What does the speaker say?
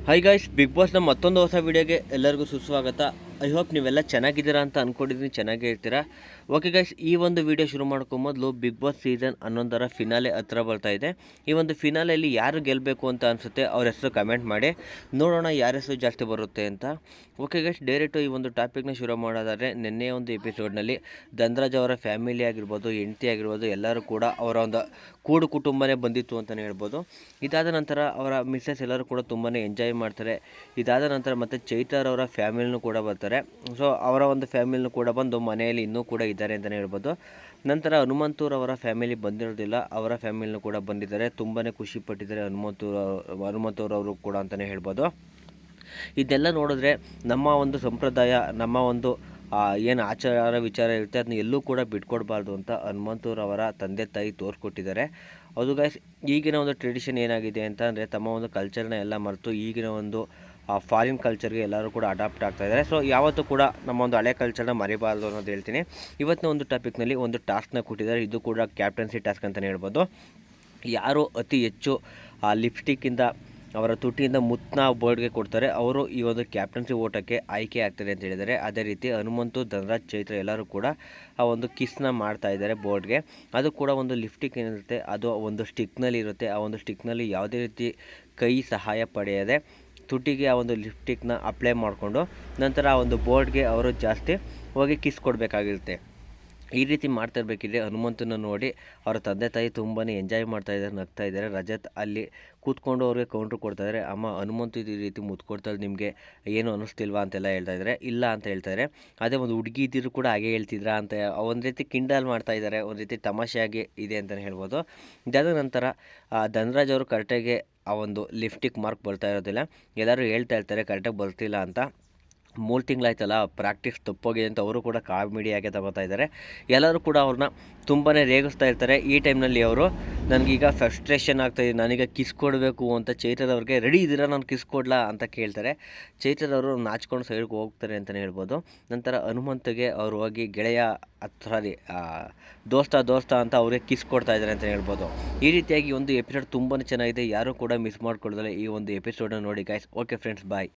Hi guys, big ಬಾಸ್ನ ಮತ್ತೊಂದು ಹೊಸ ವೀಡಿಯೋಗೆ ಎಲ್ಲರಿಗೂ ಸುಸ್ವಾಗತ. ಐ ಹೋಪ್ ನೀವೆಲ್ಲ ಚೆನ್ನಾಗಿದ್ದೀರಾ ಅಂತ ಅಂದ್ಕೊಂಡಿದ್ದೀನಿ, ಚೆನ್ನಾಗೇ ಇರ್ತೀರಾ. ಓಕೆ ಗಾಯ್ಸ್, ಈ ಒಂದು ವಿಡಿಯೋ ಶುರು ಮಾಡ್ಕೊಂಬೊದಲು ಬಿಗ್ ಬಾಸ್ ಸೀಸನ್ 11 ಫಿನಾಲೆ ಹತ್ರ ಬರ್ತಾ ಇದೆ. ಈ ಒಂದು ಫಿನಾಲೆಯಲ್ಲಿ ಯಾರು ಗೆಲ್ಲಬೇಕು ಅಂತ ಅನಿಸುತ್ತೆ ಅವ್ರ ಹೆಸರು ಕಮೆಂಟ್ ಮಾಡಿ, ನೋಡೋಣ ಯಾರ ಹೆಸರು ಜಾಸ್ತಿ ಬರುತ್ತೆ ಅಂತ. ಓಕೆ ಗಾಯ್ಸ್, ಡೈರೆಕ್ಟು ಈ ಒಂದು ಟಾಪಿಕ್ನ ಶುರು ಮಾಡೋದಾದರೆ, ನಿನ್ನೆ ಒಂದು ಎಪಿಸೋಡ್ನಲ್ಲಿ ಧನ್ರಾಜ್ ಅವರ ಫ್ಯಾಮಿಲಿ ಆಗಿರ್ಬೋದು, ಹೆಂಡತಿ ಆಗಿರ್ಬೋದು, ಎಲ್ಲರೂ ಕೂಡ ಅವರ ಒಂದು ಕೂಡು ಕುಟುಂಬನೇ ಬಂದಿತ್ತು ಅಂತಲೇ ಹೇಳ್ಬೋದು. ಇದಾದ ನಂತರ ಅವರ ಮಿಸ್ಸಸ್ ಎಲ್ಲರೂ ಕೂಡ ತುಂಬಾ ಎಂಜಾಯ್ ಮಾಡ್ತಾರೆ. ಇದಾದ ನಂತರ ಮತ್ತು ಚೈತರ್ ಅವರ ಫ್ಯಾಮಿಲಿನೂ ಕೂಡ ಬರ್ತಾರೆ. ಸೊ ಅವರ ಒಂದು ಫ್ಯಾಮಿಲಿನೂ ಕೂಡ ಬಂದು ಮನೆಯಲ್ಲಿ ಇನ್ನೂ ಕೂಡ ಇದ್ದಾರೆ ಅಂತಲೇ ಹೇಳ್ಬೋದು. ನಂತರ ಹನುಮಂತೂರವರ ಫ್ಯಾಮಿಲಿ ಬಂದಿರೋದಿಲ್ಲ, ಅವರ ಫ್ಯಾಮಿಲಿನೂ ಕೂಡ ಬಂದಿದ್ದಾರೆ. ತುಂಬಾ ಖುಷಿ ಪಟ್ಟಿದ್ದಾರೆ ಹನುಮಂತೂರವರು ಕೂಡ ಅಂತಲೇ ಹೇಳ್ಬೋದು. ಇದೆಲ್ಲ ನೋಡಿದ್ರೆ ನಮ್ಮ ಒಂದು ಸಂಪ್ರದಾಯ, ನಮ್ಮ ಒಂದು ಏನು ಆಚಾರ ವಿಚಾರ ಇರುತ್ತೆ ಅದನ್ನ ಎಲ್ಲೂ ಕೂಡ ಬಿಟ್ಕೊಡ್ಬಾರ್ದು ಅಂತ ಹನುಮಂತೂರವರ ತಂದೆ ತಾಯಿ ತೋರಿಸ್ಕೊಟ್ಟಿದ್ದಾರೆ. ಅದು ಗೈಸ್, ಈಗಿನ ಒಂದು ಟ್ರೆಡಿಷನ್ ಏನಾಗಿದೆ ಅಂತ ಅಂದರೆ, ತಮ್ಮ ಒಂದು ಕಲ್ಚರ್ನ ಎಲ್ಲ ಮರೆತು ಈಗಿನ ಒಂದು ಫಾರಿನ್ ಕಲ್ಚರ್ಗೆ ಎಲ್ಲರೂ ಕೂಡ ಅಡಾಪ್ಟ್ ಆಗ್ತಾಯಿದ್ದಾರೆ. ಸೊ ಯಾವತ್ತೂ ಕೂಡ ನಮ್ಮ ಒಂದು ಹಳೆ ಕಲ್ಚರ್ನ ಮರಿಬಾರ್ದು ಅನ್ನೋದು ಹೇಳ್ತೀನಿ. ಇವತ್ತಿನ ಒಂದು ಟಾಪಿಕ್ನಲ್ಲಿ ಒಂದು ಟಾಸ್ಕ್ನ ಕೊಟ್ಟಿದ್ದಾರೆ. ಇದು ಕೂಡ ಕ್ಯಾಪ್ಟನ್ಸಿ ಟಾಸ್ಕ್ ಅಂತಲೇ ಹೇಳ್ಬೋದು. ಯಾರು ಅತಿ ಹೆಚ್ಚು ಲಿಪ್ಸ್ಟಿಕ್ಕಿಂದ ಅವರ ತುಟಿಯಿಂದ ಮುತ್ತನ್ನ ಬೋರ್ಡ್ಗೆ ಕೊಡ್ತಾರೆ, ಅವರು ಈ ಒಂದು ಕ್ಯಾಪ್ಟನ್ಸಿ ಓಟಕ್ಕೆ ಆಯ್ಕೆ ಆಗ್ತಾರೆ ಅಂತ ಹೇಳಿದ್ದಾರೆ. ಅದೇ ರೀತಿ ಹನುಮಂತು, ಧನರಾಜ್, ಚೈತ್ರ ಎಲ್ಲರೂ ಕೂಡ ಆ ಒಂದು ಕಿಸ್ನ ಮಾಡ್ತಾ ಇದ್ದಾರೆ ಬೋರ್ಡ್ಗೆ. ಅದು ಕೂಡ ಒಂದು ಲಿಪ್ಸ್ಟಿಕ್ ಏನಿರುತ್ತೆ ಅದು ಒಂದು ಸ್ಟಿಕ್ನಲ್ಲಿ ಇರುತ್ತೆ. ಆ ಒಂದು ಸ್ಟಿಕ್ನಲ್ಲಿ ಯಾವುದೇ ರೀತಿ ಕೈ ಸಹಾಯ ಪಡೆಯದೆ ತುಟಿಗೆ ಆ ಒಂದು ಲಿಪ್ಸ್ಟಿಕ್ನ ಅಪ್ಲೈ ಮಾಡಿಕೊಂಡು ನಂತರ ಆ ಒಂದು ಬೋರ್ಡ್ಗೆ ಅವರು ಜಾಸ್ತಿ ಹೋಗಿ ಕಿಸ್ ಕೊಡಬೇಕಾಗಿರುತ್ತೆ. ಈ ರೀತಿ ಮಾಡ್ತಾ ಇರಬೇಕಿದ್ರೆ ಹನುಮಂತನ ನೋಡಿ ಅವರ ತಂದೆ ತಾಯಿ ತುಂಬಾ ಎಂಜಾಯ್ ಮಾಡ್ತಾಯಿದ್ದಾರೆ, ನಗ್ತಾ ಇದ್ದಾರೆ. ರಜತ್ ಅಲ್ಲಿ ಕೂತ್ಕೊಂಡು ಅವ್ರಿಗೆ ಕೌಂಟ್ರ್ ಕೊಡ್ತಾಯಿದ್ದಾರೆ. ಅಮ್ಮ, ಹನುಮಂತು ಈ ರೀತಿ ಮುತ್ಕೊಡ್ತಾಳೆ, ನಿಮಗೆ ಏನು ಅನ್ನಿಸ್ತಿಲ್ವಾ ಅಂತೆಲ್ಲ ಹೇಳ್ತಾಯಿದ್ದಾರೆ. ಇಲ್ಲ ಅಂತ ಹೇಳ್ತಾಯಿದ್ದಾರೆ. ಅದೇ ಒಂದು ಹುಡುಗಿ ಇದ್ದಿದ್ರು ಕೂಡ ಹಾಗೆ ಹೇಳ್ತಿದ್ರಾ ಅಂತ ಒಂದು ರೀತಿ ಕಿಂಡಲ್ ಮಾಡ್ತಾಯಿದ್ದಾರೆ, ಒಂದು ರೀತಿ ತಮಾಷೆಯಾಗಿ ಇದೆ ಅಂತಲೇ ಹೇಳ್ಬೋದು. ಇದಾದ ನಂತರ ಧನರಾಜ್ ಅವರು ಕರೆಕ್ಟಾಗಿ ಆ ಒಂದು ಲಿಪ್ಸ್ಟಿಕ್ ಮಾರ್ಕ್ ಬರ್ತಾ ಇರೋದಿಲ್ಲ. ಎಲ್ಲರೂ ಹೇಳ್ತಾ ಇರ್ತಾರೆ ಕರೆಕ್ಟಾಗಿ ಬರ್ತಿಲ್ಲ ಅಂತ. 3 ತಿಂಗಳಾಯ್ತಲ್ಲ, ಪ್ರಾಕ್ಟೀಸ್ ತಪ್ಪೋಗಿದೆ ಅಂತ ಅವರು ಕೂಡ ಕಾಮಿಡಿಯಾಗೆ ತಗೋತಾ ಇದ್ದಾರೆ. ಎಲ್ಲರೂ ಕೂಡ ಅವ್ರನ್ನ ತುಂಬಾ ರೇಗಿಸ್ತಾ ಇರ್ತಾರೆ. ಈ ಟೈಮ್ನಲ್ಲಿ ಅವರು, ನನಗೀಗ ಫ್ರಸ್ಟ್ರೇಷನ್ ಆಗ್ತಾಯಿದೆ, ನಾನೀಗ ಕಿಸ್ ಕೊಡಬೇಕು ಅಂತ ಚೈತರ್ ಅವ್ರಿಗೆ, ರೆಡಿ ಇದ್ದೀರಾ ನಾನು ಕಿಸ್ ಕೊಡಲಾ ಅಂತ ಕೇಳ್ತಾರೆ. ಚೈತರ್ ಅವರು ನಾಚ್ಕೊಂಡು ಸೈಡ್ಗೆ ಹೋಗ್ತಾರೆ ಅಂತಲೇ ಹೇಳ್ಬೋದು. ನಂತರ ಹನುಮಂತಗೆ ಅವರು ಹೋಗಿ ಗೆಳೆಯ ದೋಸ್ತ ಅಂತ ಅವ್ರಿಗೆ ಕಿಸ್ ಕೊಡ್ತಾ ಇದ್ದಾರೆ ಅಂತಲೇ ಹೇಳ್ಬೋದು. ಈ ರೀತಿಯಾಗಿ ಒಂದು ಎಪಿಸೋಡ್ ತುಂಬಾ ಚೆನ್ನಾಗಿದೆ. ಯಾರೂ ಕೂಡ ಮಿಸ್ ಮಾಡ್ಕೊಳ್ದಲೆ ಈ ಒಂದು ಎಪಿಸೋಡನ್ನು ನೋಡಿ ಗೈಸ್. ಓಕೆ ಫ್ರೆಂಡ್ಸ್, ಬಾಯ್.